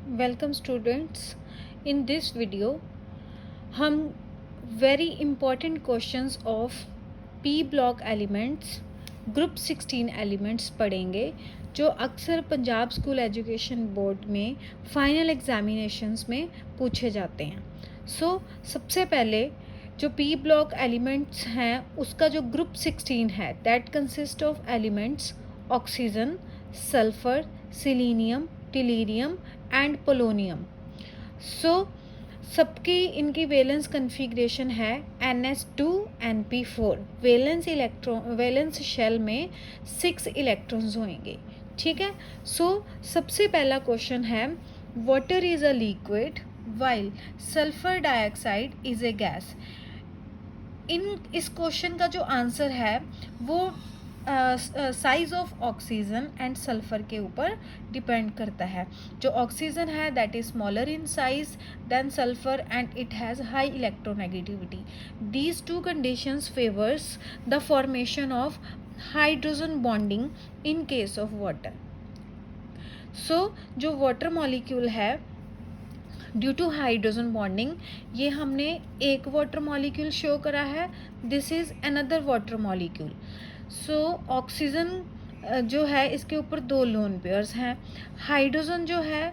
Welcome students. In this video हम very important questions of P block elements group 16 elements पढ़ेंगे जो अक्सर Punjab school education board में final examinations में पूछे जाते हैं। सबसे पहले जो पी ब्लॉक एलिमेंट्स हैं उसका जो ग्रुप 16 है that consist of elements oxygen, sulphur, selenium, tellurium and polonium. सबकी इनकी वैलेंस कन्फिग्रेशन है NS2 NP4। वैलेंस शेल में 6 इलेक्ट्रॉन्स होंगे। ठीक है। सबसे पहला क्वेश्चन है water is a liquid while sulphur dioxide is a gas. इस क्वेश्चन का जो आंसर है वो size of oxygen and sulphur के ऊपर डिपेंड करता है। जो ऑक्सीजन है that is smaller in size than sulphur and it has high electronegativity. These two conditions favours the formation of hydrogen bonding in case of water. जो water molecule है due to hydrogen bonding, ये हमने एक water molecule show करा है, this is another water molecule. Oxygen जो है इसके ऊपर 2 लोन पेयर्स हैं। हाइड्रोजन जो है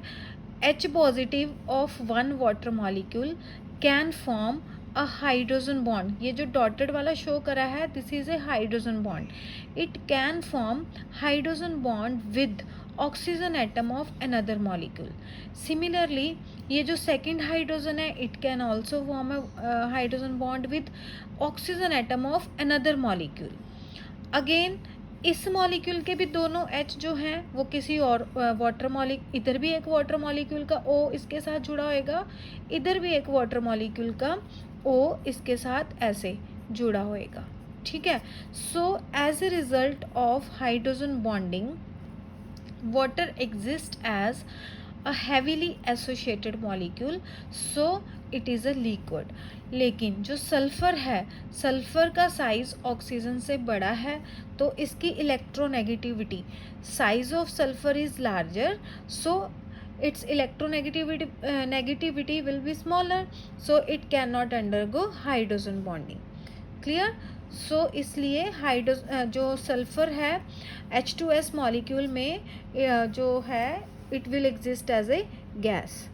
H positive of 1 water molecule can form a hydrogen bond. ये जो डॉटेड वाला शो करा है this is a hydrogen bond. It can form hydrogen bond with oxygen atom of another molecule. Similarly ये जो सेकंड हाइड्रोजन है it can also form a hydrogen bond with oxygen atom of another molecule. Again इस molecule के भी दोनों H जो हैं वो किसी और वाटर मॉलिक्यूल, इधर भी एक वाटर मॉलिक्यूल का O इसके साथ जुड़ा होएगा, इधर भी एक वाटर मॉलिक्यूल का O इसके साथ ऐसे जुड़ा होएगा। ठीक है। As a result of hydrogen bonding water exists as a heavily associated molecule, so it is a liquid। लेकिन जो सल्फर है, सल्फर का साइज ऑक्सीजन से बड़ा है तो इसकी electronegativity, size of sulphur is larger, so its negativity will be smaller, so it cannot undergo hydrogen bonding। Clear. इसलिए जो सल्फर है H2S मॉलिक्यूल में जो है it will exist as a gas.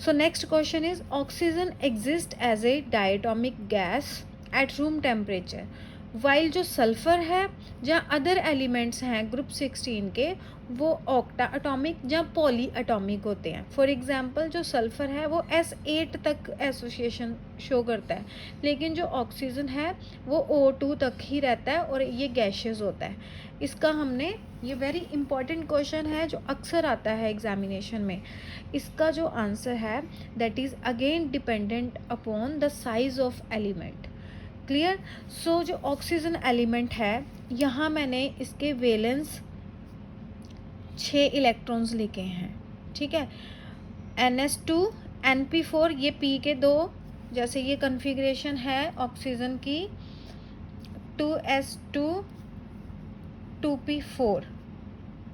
Next question is oxygen exist as a diatomic gas at room temperature while जो sulphur है जहाँ other elements हैं ग्रुप 16 के वो ऑक्टा एटॉमिक या पॉली एटॉमिक होते हैं। फॉर एग्जांपल जो सल्फर है वो S8 तक एसोसिएशन शो करता है, लेकिन जो ऑक्सीजन है वो O2 तक ही रहता है और ये गैशियस होता है। इसका हमने, ये वेरी इंपॉर्टेंट क्वेश्चन है जो अक्सर आता है एग्जामिनेशन में। इसका जो आंसर है that is again dependent upon the size of element. Clear. जो ऑक्सीजन एलिमेंट है यहाँ मैंने इसके वैलेंस 6 इलेक्ट्रॉन्स लिखे हैं। ठीक है। NS2 NP4 ये P के 2, जैसे ये कन्फिग्रेशन है ऑक्सीजन की 2S2 2P4,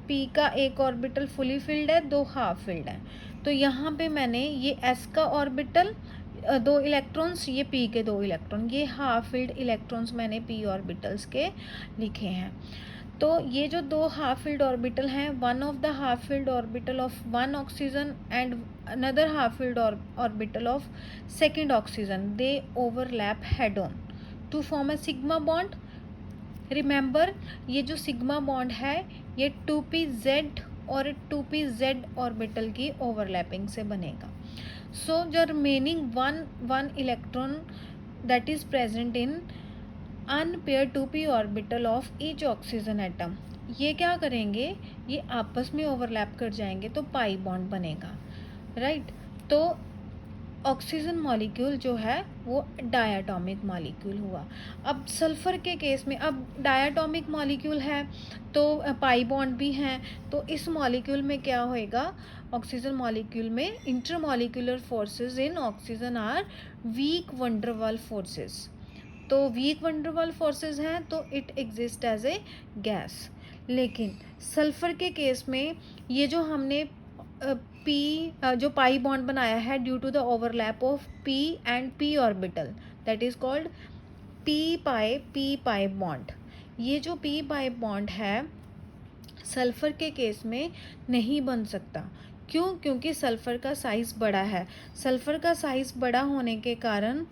P का एक ऑर्बिटल फुली फिल्ड है, 2 हाफ फिल्ड है। तो यहाँ पे मैंने ये S का ऑर्बिटल 2 इलेक्ट्रॉन्स, ये P के 2 इलेक्ट्रॉन, ये हाफ फिल्ड इलेक्ट्रॉन्स मैंने P ऑर्बिटल्स के लिखे हैं। तो ये जो 2 हाफ फिल्ड ऑर्बिटल हैं, one of the half filled orbital of 1 oxygen and another half filled orbital of second oxygen, they overlap head on to form a sigma bond. Remember ये जो sigma bond है ये 2pz और 2pz orbital की overlapping से बनेगा। जो remaining one electron that is present in unpaired 2p orbital of each oxygen atom, ये क्या करेंगे, ये आपस में ओवरलैप कर जाएंगे तो पाई बॉन्ड बनेगा। राइट। तो ऑक्सीजन मॉलिक्यूल जो है वो डायटोमिक मॉलिक्यूल हुआ। अब सल्फर के केस में, अब डायटोमिक मॉलिक्यूल है तो पाई बॉन्ड भी हैं, तो इस मॉलिक्यूल में क्या होएगा, ऑक्सीजन मॉलिक्यूल में intermolecular forces in oxygen are weak van der Waals forces. तो वीक वंडरवाल फोर्सेस हैं तो it exist as a gas. लेकिन सल्फर के केस में ये जो हमने जो पाई बॉन्ड बनाया है due to the overlap of P and P orbital, that is called P pi bond. ये जो पी पाई बॉन्ड है सल्फ़र के केस में नहीं बन सकता। क्यों? क्योंकि सल्फ़र का साइज़ बड़ा है। सल्फ़र का साइज़ बड़ा होने के कारण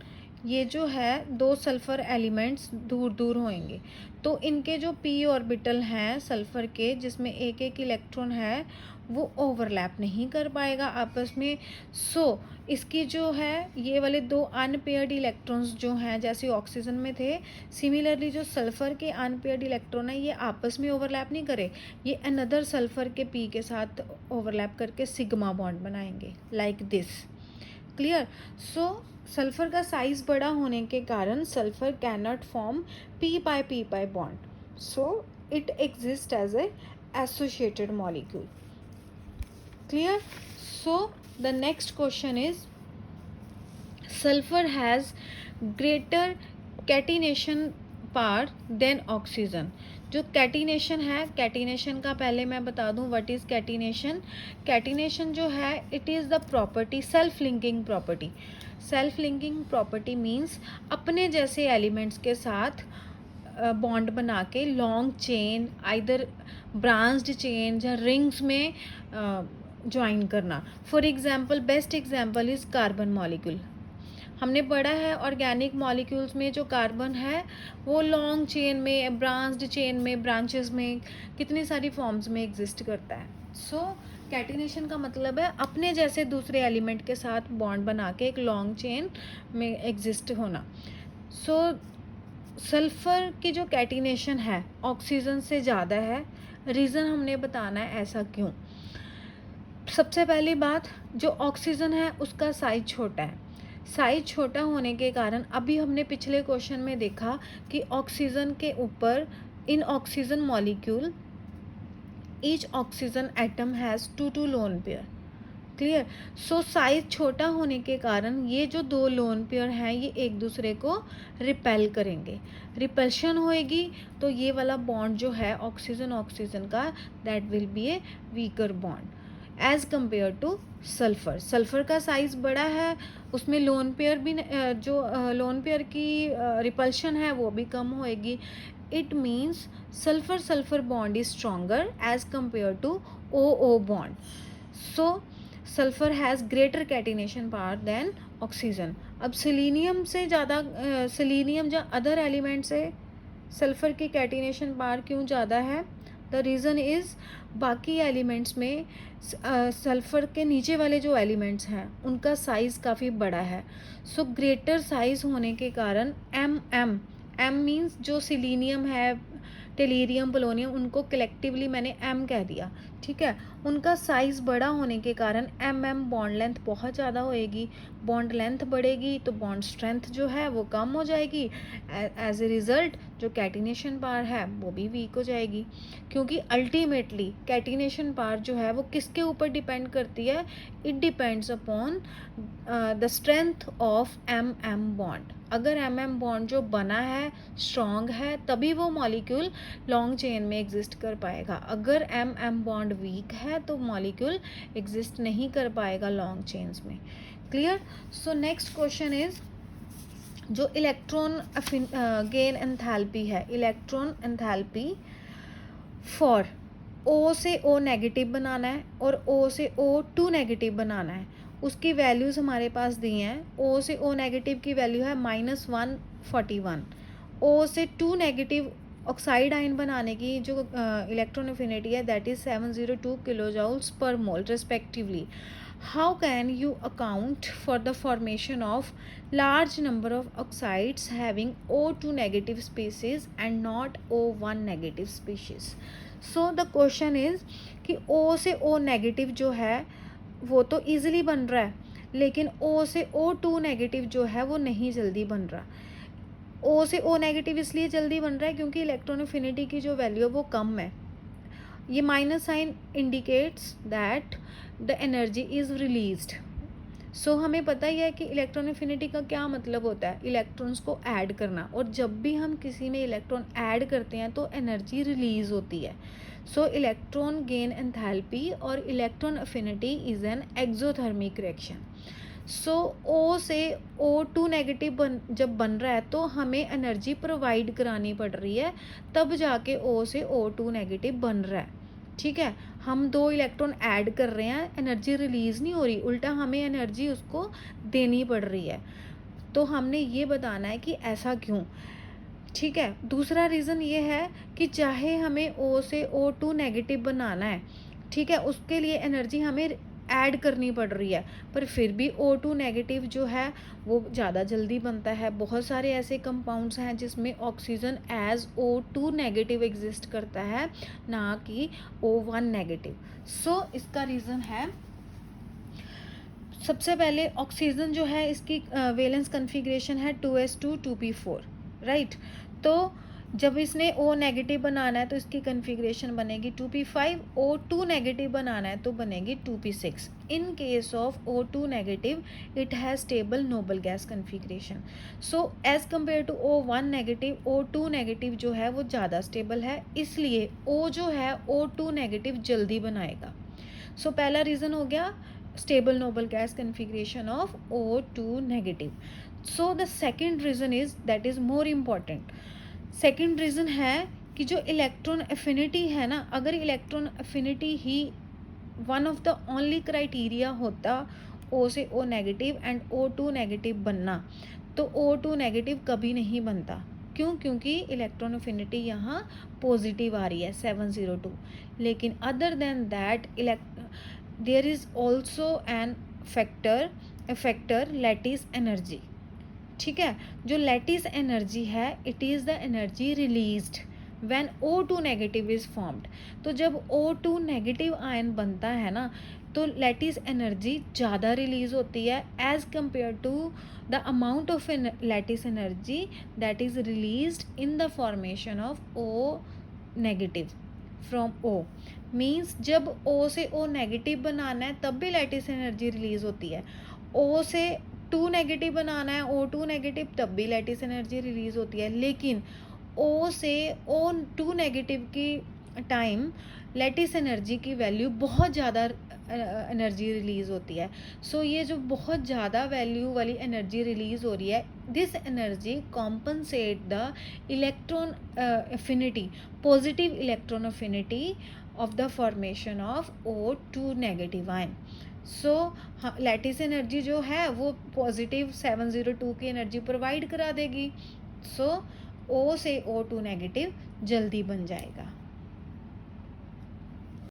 ये जो है दो सल्फ़र एलिमेंट्स दूर दूर होंगे, तो इनके जो पी ऑर्बिटल हैं सल्फ़र के, जिसमें एक एक इलेक्ट्रॉन है, वो ओवरलैप नहीं कर पाएगा आपस में। सो इसकी जो है ये वाले दो अनपेयर्ड इलेक्ट्रॉन्स जो हैं जैसे ऑक्सीजन में थे, सिमिलरली जो सल्फ़र के अनपेयर्ड इलेक्ट्रॉन है ये आपस में ओवरलैप नहीं करे, ये अनदर सल्फ़र के पी के साथ ओवरलैप करके सिग्मा बॉन्ड बनाएंगे, like this. Clear? So sulphur का साइज़ बड़ा होने के कारण sulphur can not form P pi bond, so it exist as a associated molecule. Clear? So the next question is, sulfur has greater catenation power than oxygen। जो catenation है, catenation का पहले मैं बता दूं व्हाट इज़ कैटिनेशन। कैटिनेशन जो है it is the property, self linking property. Self linking property means अपने जैसे एलिमेंट्स के साथ बॉन्ड बना के long chain, either branched chain या रिंग्स में ज्वाइन करना। For example, best example is carbon molecule. हमने पढ़ा है ऑर्गेनिक मॉलिक्यूल्स में जो कार्बन है वो लॉन्ग चेन में, ब्रांच्ड चेन में, ब्रांचेस में, कितनी सारी फॉर्म्स में एग्जिस्ट करता है। सो कैटिनेशन का मतलब है अपने जैसे दूसरे एलिमेंट के साथ बॉन्ड बना के एक लॉन्ग चेन में एग्जिस्ट होना। सो सल्फ़र की जो कैटिनेशन है ऑक्सीजन से ज़्यादा है। रीज़न हमने बताना है ऐसा क्यों। सबसे पहली बात, जो ऑक्सीजन है उसका साइज छोटा है। साइज छोटा होने के कारण अभी हमने पिछले क्वेश्चन में देखा कि ऑक्सीजन के ऊपर in oxygen molecule each oxygen atom has two lone pair. Clear? So size छोटा होने के कारण ये जो दो लोन पेयर हैं ये एक दूसरे को रिपेल करेंगे। रिपल्शन होएगी तो ये वाला बॉन्ड जो है ऑक्सीजन ऑक्सीजन का, that will be a weaker bond as compare to sulphur. Sulphur का साइज़ बड़ा है, उसमें लोन पेयर भी जो लोन पेयर की रिपल्शन है वो भी कम होएगी। It means sulphur sulphur bond is stronger as compare to O bond. So sulphur has greater catenation power than oxygen. अब सेलेनियम से ज़्यादा, सेलेनियम या अदर एलिमेंट से सल्फ़र की कैटिनेशन पावर क्यों ज़्यादा है? द रीज़न इज़ बाकी एलिमेंट्स में सल्फ़र के नीचे वाले जो एलिमेंट्स हैं उनका साइज़ काफ़ी बड़ा है। सो ग्रेटर साइज़ होने के कारण एम मीन्स जो सिलीनियम है, टेलीरियम, पोलोनियम, उनको कलेक्टिवली मैंने एम कह दिया, ठीक है। उनका साइज़ बड़ा होने के कारण एम बॉन्ड लेंथ बहुत ज़्यादा होएगी। बॉन्ड लेंथ बढ़ेगी तो बॉन्ड स्ट्रेंथ जो है वो कम हो जाएगी। एज ए रिज़ल्ट जो कैटिनेशन पावर है वो भी वीक हो जाएगी, क्योंकि अल्टीमेटली कैटिनेशन पावर जो है वो किसके ऊपर डिपेंड करती है? It depends upon the strength of M bond. अगर एम बॉन्ड जो बना है स्ट्रॉन्ग है तभी वो मॉलिक्यूल लॉन्ग चेन में एग्जिस्ट कर पाएगा। अगर एम बॉन्ड वीक है तो मॉलिक्यूल एग्जिस्ट नहीं कर पाएगा लॉन्ग चेन्स में। Clear? So next question is, जो इलेक्ट्रॉन गेन एंथैल्पी है, इलेक्ट्रॉन एंथैल्पी फॉर ओ से ओ नेगेटिव बनाना है और ओ से O2 नेगेटिव बनाना है, उसकी वैल्यूज़ हमारे पास दी हैं। ओ से ओ नेगेटिव की वैल्यू है -141। ओ से 2 नेगेटिव ऑक्साइड आयन बनाने की जो इलेक्ट्रॉन एफिनिटी है दैट इज़ 702 किलोजूल्स पर mole respectively. How can you account for the formation of large number of oxides having O2 negative species and not O1 negative species? So the question is कि O से O negative जो है वो तो easily बन रहा है, लेकिन O से O2 नेगेटिव जो है वो नहीं जल्दी बन रहा। O से O नेगेटिव इसलिए जल्दी बन रहा है क्योंकि इलेक्ट्रॉन एफिनिटी की जो वैल्यू है वो कम है। ये minus sign indicates that the energy is released. So हमें पता ही है कि इलेक्ट्रॉन एफिनिटी का क्या मतलब होता है, इलेक्ट्रॉन्स को ऐड करना, और जब भी हम किसी में इलेक्ट्रॉन ऐड करते हैं तो एनर्जी रिलीज होती है। सो इलेक्ट्रॉन गेन एंथैल्पी और electron affinity is an exothermic reaction. So O से O2 नेगेटिव जब बन रहा है तो हमें एनर्जी प्रोवाइड करानी पड़ रही है, तब जाके O से O2 नेगेटिव बन रहा है। ठीक है, हम 2 इलेक्ट्रॉन ऐड कर रहे हैं, एनर्जी रिलीज़ नहीं हो रही, उल्टा हमें एनर्जी उसको देनी पड़ रही है। तो हमने ये बताना है कि ऐसा क्यों। ठीक है, दूसरा रीज़न ये है कि चाहे हमें O से O2 नेगेटिव बनाना है, ठीक है, उसके लिए एनर्जी हमें ऐड करनी पड़ रही है, पर फिर भी O2 नेगेटिव जो है वो ज़्यादा जल्दी बनता है। बहुत सारे ऐसे कंपाउंड्स हैं जिसमें oxygen as O2 negative exist करता है, ना कि O1 नेगेटिव। सो इसका रीज़न है, सबसे पहले ऑक्सीजन जो है इसकी वैलेंस कन्फिग्रेशन है 2s2 2p4, राइट। तो जब इसने O नेगेटिव बनाना है तो इसकी कन्फिग्रेशन बनेगी 2p5, O2 नेगेटिव बनाना है तो बनेगी 2p6। In case of O2 negative it has stable noble gas configuration. So as compare to O1 negative, O2 negative जो है वो ज़्यादा स्टेबल है, इसलिए O जो है O2 नेगेटिव जल्दी बनाएगा। सो पहला रीज़न हो गया stable noble gas configuration of O2 negative. So the second reason is, that is more important, second reason है कि जो इलेक्ट्रॉन एफिनिटी है ना, अगर इलेक्ट्रॉन एफिनिटी ही one of the only criteria होता O से O negative and O2 negative बनना, तो O2 नेगेटिव कभी नहीं बनता। क्यों? क्योंकि इलेक्ट्रॉन एफिनिटी यहाँ पॉजिटिव आ रही है 702। लेकिन other than that there is also an factor lattice energy. ठीक है, जो लैटिस एनर्जी है it is the energy released when O2 negative is formed. तो जब O2 नेगेटिव आयन बनता है ना, तो लैटिस एनर्जी ज़्यादा रिलीज़ होती है as compare to the amount of lattice energy that is released in the formation of O negative from O। Means जब O से O नेगेटिव बनाना है तब भी लैटिस एनर्जी रिलीज़ होती है, O से 2 नेगेटिव बनाना है O2 नेगेटिव तब भी लैटिस एनर्जी रिलीज़ होती है। लेकिन O से O2 नेगेटिव की टाइम लैटिस एनर्जी की वैल्यू बहुत ज़्यादा एनर्जी रिलीज़ होती है। सो ये जो बहुत ज़्यादा वैल्यू वाली एनर्जी रिलीज़ हो रही है, this energy compensate the electron affinity, positive electron affinity of the formation of O2 negative ion. So lattice energy जो है वो पॉजिटिव 702 की एनर्जी प्रोवाइड करा देगी। सो O से O2 नेगेटिव जल्दी बन जाएगा।